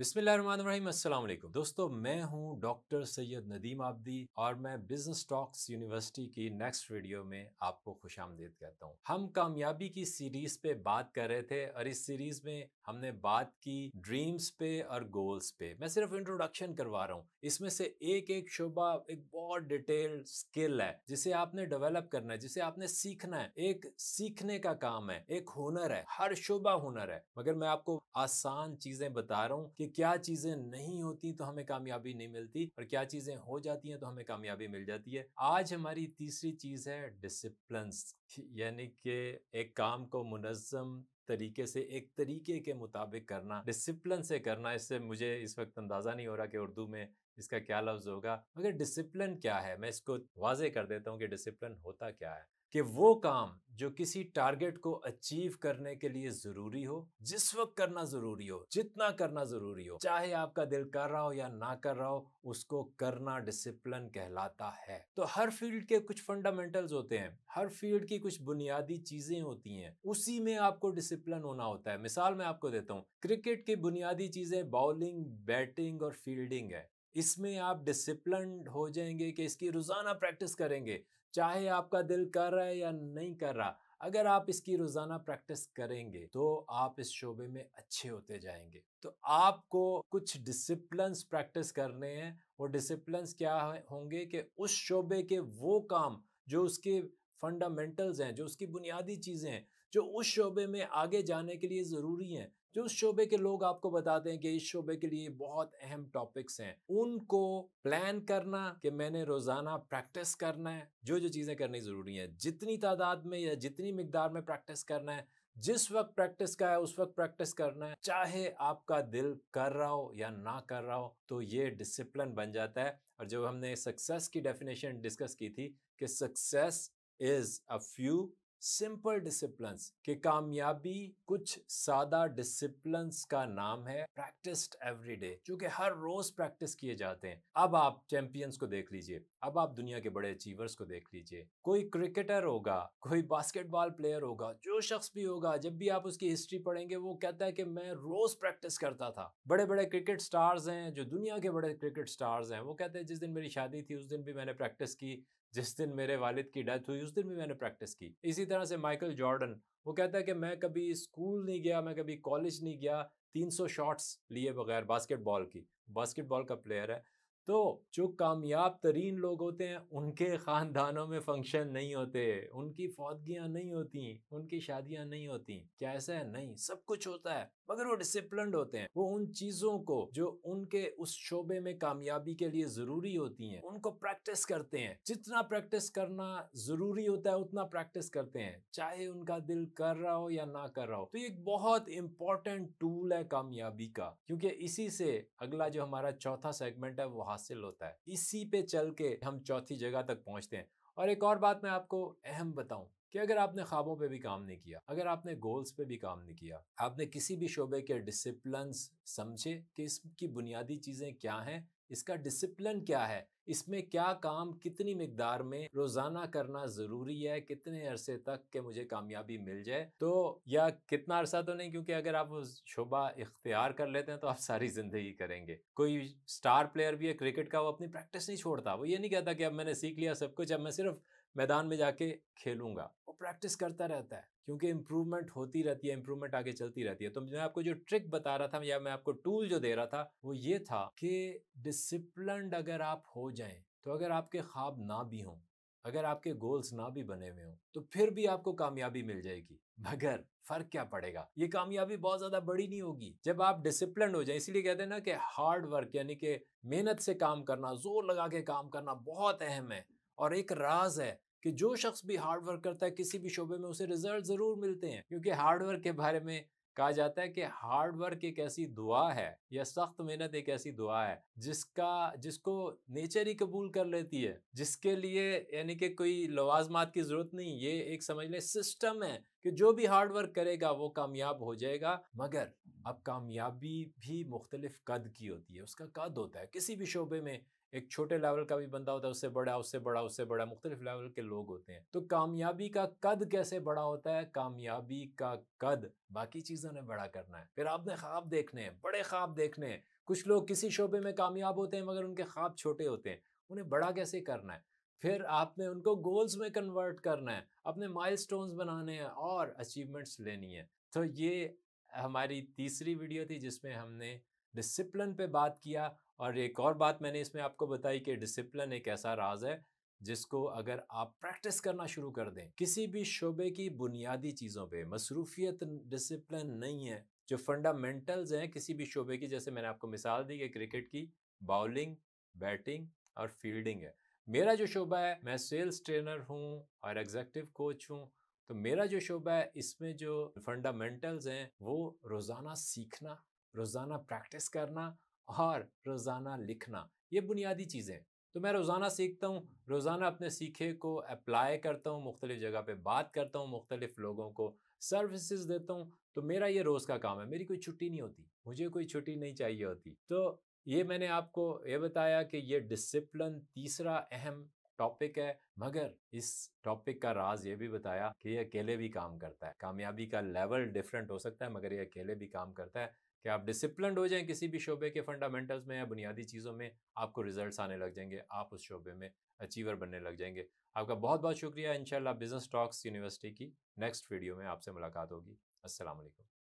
बिस्मिल्लाहिर्रहमानिर्रहीम, अस्सलाम वालेकुम दोस्तों। मैं हूं डॉक्टर सैयद नदीम आबदी और मैं बिजनेस टॉक्स यूनिवर्सिटी की नेक्स्ट वीडियो में आपको खुशामदीद कहता हूं। हम कामयाबी की सीरीज पे बात कर रहे थे और इस सीरीज में हमने बात की ड्रीम्स पे और गोल्स पे। मैं सिर्फ इंट्रोडक्शन करवा रहा हूं। इसमें से एक एक शोबा एक बहुत डिटेल्ड स्किल है जिसे आपने डेवलप करना है, जिसे आपने सीखना है। एक सीखने का काम है, एक हुनर है, हर शोबा हुनर है। मगर मैं आपको आसान चीजें बता रहा हूं कि क्या चीजें नहीं होती तो हमें कामयाबी नहीं मिलती और क्या चीजें हो जाती हैं तो हमें कामयाबी मिल जाती है। आज हमारी तीसरी चीज है डिसिप्लिन, यानी कि एक काम को मुनज्जम तरीके से एक तरीके के मुताबिक करना, डिसिप्लिन से करना। इससे मुझे इस वक्त अंदाजा नहीं हो रहा कि उर्दू में इसका क्या लफ्ज होगा, मगर डिसिप्लिन क्या है मैं इसको वाजे कर देता हूँ कि डिसिप्लिन होता क्या है। कि वो काम जो किसी टारगेट को अचीव करने के लिए जरूरी हो, जिस वक्त करना जरूरी हो, जितना करना जरूरी हो, चाहे आपका दिल कर रहा हो या ना कर रहा हो, उसको करना डिसिप्लिन कहलाता है। तो हर फील्ड के कुछ फंडामेंटल्स होते हैं, हर फील्ड की कुछ बुनियादी चीजें होती हैं, उसी में आपको डिसिप्लिन होना होता है। मिसाल मैं आपको देता हूँ, क्रिकेट की बुनियादी चीजें बॉलिंग, बैटिंग और फील्डिंग है। इसमें आप डिसिप्लिन हो जाएंगे कि इसकी रोजाना प्रैक्टिस करेंगे, चाहे आपका दिल कर रहा है या नहीं कर रहा। अगर आप इसकी रोजाना प्रैक्टिस करेंगे तो आप इस शोबे में अच्छे होते जाएंगे। तो आपको कुछ डिसिप्लिन्स प्रैक्टिस करने हैं। वो डिसिप्लिन्स क्या होंगे कि उस शोबे के वो काम जो उसके फंडामेंटल्स हैं, जो उसकी बुनियादी चीजें हैं, जो उस शोबे में आगे जाने के लिए जरूरी हैं, जो उस शोबे के लोग आपको बताते हैं कि इस शोबे के लिए बहुत अहम टॉपिक्स हैं, उनको प्लान करना कि मैंने रोजाना प्रैक्टिस करना है। जो जो चीजें करनी जरूरी हैं, जितनी तादाद में या जितनी मिकदार में प्रैक्टिस करना है, जिस वक्त प्रैक्टिस का है उस वक्त प्रैक्टिस करना है, चाहे आपका दिल कर रहा हो या ना कर रहा हो। तो ये डिसिप्लिन बन जाता है। और जो हमने सक्सेस की डेफिनेशन डिस्कस की थी कि success is a few simple disciplines, कि कामयाबी कुछ सादा डिसिप्लिन्स का नाम है, प्रैक्टिस्ड एवरी डे, जो कि हर रोज प्रैक्टिस किए जाते हैं। अब आप चैंपियंस को देख लीजिए, अब आप दुनिया के बड़े अचीवर्स को देख लीजिए। कोई क्रिकेटर होगा, कोई बास्केटबॉल प्लेयर होगा, जो शख्स भी होगा, जब भी आप उसकी हिस्ट्री पढ़ेंगे वो कहता है कि मैं रोज प्रैक्टिस करता था। बड़े बड़े क्रिकेट स्टार्स हैं, जो दुनिया के बड़े क्रिकेट स्टार्स हैं, वो कहते हैं जिस दिन मेरी शादी थी उस दिन भी मैंने प्रैक्टिस की, जिस दिन मेरे वालिद की डेथ हुई उस दिन भी मैंने प्रैक्टिस की। इसी तरह से माइकल जॉर्डन, वो कहता है कि मैं कभी स्कूल नहीं गया, मैं कभी कॉलेज नहीं गया, 300 शॉट्स लिए बगैर, बास्केटबॉल का प्लेयर है। तो जो कामयाब तरीन लोग होते हैं उनके खानदानों में फंक्शन नहीं होते, उनकी फौतगियां नहीं होती, उनकी शादियां नहीं होती। क्या ऐसा है? नहीं, सब कुछ होता है, मगर वो डिसिप्लिन्ड होते हैं। वो उन चीजों को जो उनके उस शोबे में कामयाबी के लिए जरूरी होती हैं उनको प्रैक्टिस करते हैं। जितना प्रैक्टिस करना जरूरी होता है उतना प्रैक्टिस करते हैं, चाहे उनका दिल कर रहा हो या ना कर रहा हो। तो ये एक बहुत इंपॉर्टेंट टूल है कामयाबी का, क्योंकि इसी से अगला जो हमारा चौथा सेगमेंट है वो हासिल होता है। इसी पे चल के हम चौथी जगह तक पहुंचते हैं। और एक और बात मैं आपको अहम बताऊं कि अगर आपने ख्वाबों पे भी काम नहीं किया, अगर आपने गोल्स पे भी काम नहीं किया, आपने किसी भी शोबे के डिसिप्लिन्स समझे कि इसकी बुनियादी चीजें क्या हैं, इसका डिसिप्लिन क्या है, इसमें क्या काम कितनी मिकदार में रोजाना करना जरूरी है, कितने अरसे तक के मुझे कामयाबी मिल जाए, तो या कितना अरसा तो नहीं, क्योंकि अगर आप वो शोबा इख्तियार कर लेते हैं तो आप सारी जिंदगी करेंगे। कोई स्टार प्लेयर भी है क्रिकेट का, वो अपनी प्रैक्टिस नहीं छोड़ता। वो ये नहीं कहता कि अब मैंने सीख लिया सब कुछ, अब मैं सिर्फ मैदान में जाके खेलूंगा। वो प्रैक्टिस करता रहता है, क्योंकि इंप्रूवमेंट होती रहती है, इंप्रूवमेंट आगे चलती रहती है। तो मैं आपको जो ट्रिक बता रहा था या मैं आपको टूल जो दे रहा था वो ये था कि डिसिप्लिन्ड अगर आप हो जाएं, तो अगर आपके ख्वाब ना भी हों, अगर आपके गोल्स ना भी बने हुए हों, तो फिर भी आपको कामयाबी मिल जाएगी। मगर फर्क क्या पड़ेगा, ये कामयाबी बहुत ज्यादा बड़ी नहीं होगी जब आप डिसिप्लिन्ड हो जाए। इसीलिए कहते हैं ना कि हार्ड वर्क, यानी कि मेहनत से काम करना, जोर लगा के काम करना बहुत अहम है। और एक राज है कि जो शख्स भी हार्ड वर्क करता है किसी भी शोबे में उसे रिजल्ट जरूर मिलते हैं। क्योंकि हार्ड वर्क के बारे में कहा जाता है कि हार्ड वर्क एक ऐसी दुआ है, या सख्त मेहनत एक ऐसी दुआ है जिसको नेचर ही कबूल कर लेती है, जिसके लिए यानी कि कोई लवाजमात की जरूरत नहीं। ये एक समझ ले सिस्टम है कि जो भी हार्ड वर्क करेगा वो कामयाब हो जाएगा। मगर अब कामयाबी भी मुख्तलिफ कद की होती है, उसका कद होता है। किसी भी शोबे में एक छोटे लेवल का भी बंदा होता है, उससे बड़ा, उससे बड़ा, उससे बड़ा, मुख्तलिफ लेवल के लोग होते हैं। तो कामयाबी का कद कैसे बड़ा होता है? कामयाबी का कद बाकी चीज़ों ने बड़ा करना है। फिर आपने ख्वाब देखने हैं, बड़े ख्वाब देखने हैं। कुछ लोग किसी शोबे में कामयाब होते हैं मगर उनके ख्वाब छोटे होते हैं, उन्हें बड़ा कैसे करना है? फिर आपने उनको गोल्स में कन्वर्ट करना है, अपने माइलस्टोन्स बनाने हैं और अचीवमेंट्स लेनी है। तो ये हमारी तीसरी वीडियो थी जिसमें हमने डिसिप्लिन पे बात किया। और एक और बात मैंने इसमें आपको बताई कि डिसिप्लिन एक ऐसा राज है जिसको अगर आप प्रैक्टिस करना शुरू कर दें, किसी भी शोबे की बुनियादी चीज़ों पे मसरूफियत डिसिप्लिन नहीं है, जो फंडामेंटल्स हैं किसी भी शोबे की, जैसे मैंने आपको मिसाल दी कि क्रिकेट की बाउलिंग, बैटिंग और फील्डिंग है। मेरा जो शोबा है, मैं सेल्स ट्रेनर हूँ और एग्जीक्यूटिव कोच हूँ। तो मेरा जो शोबा है इसमें जो फंडामेंटल्स हैं वो रोज़ाना सीखना, रोज़ाना प्रैक्टिस करना और रोज़ाना लिखना, ये बुनियादी चीज़ें। तो मैं रोज़ाना सीखता हूँ, रोज़ाना अपने सीखे को अप्लाई करता हूँ, मुख्तलिफ जगह पे बात करता हूँ, मुख्तलिफ लोगों को सर्विसेज देता हूँ। तो मेरा ये रोज़ का काम है, मेरी कोई छुट्टी नहीं होती, मुझे कोई छुट्टी नहीं चाहिए होती। तो ये मैंने आपको ये बताया कि ये डिसिप्लिन तीसरा अहम टॉपिक है। मगर इस टॉपिक का राज ये भी बताया कि ये अकेले भी काम करता है। कामयाबी का लेवल डिफरेंट हो सकता है मगर ये अकेले भी काम करता है। कि आप डिसिप्लिन्ड हो जाएं किसी भी शोबे के फंडामेंटल्स में या बुनियादी चीज़ों में, आपको रिजल्ट्स आने लग जाएंगे, आप उस शोबे में अचीवर बनने लग जाएंगे। आपका बहुत बहुत शुक्रिया। इंशाल्लाह बिजनेस टॉक्स यूनिवर्सिटी की नेक्स्ट वीडियो में आपसे मुलाकात होगी। अस्सलाम वालेकुम।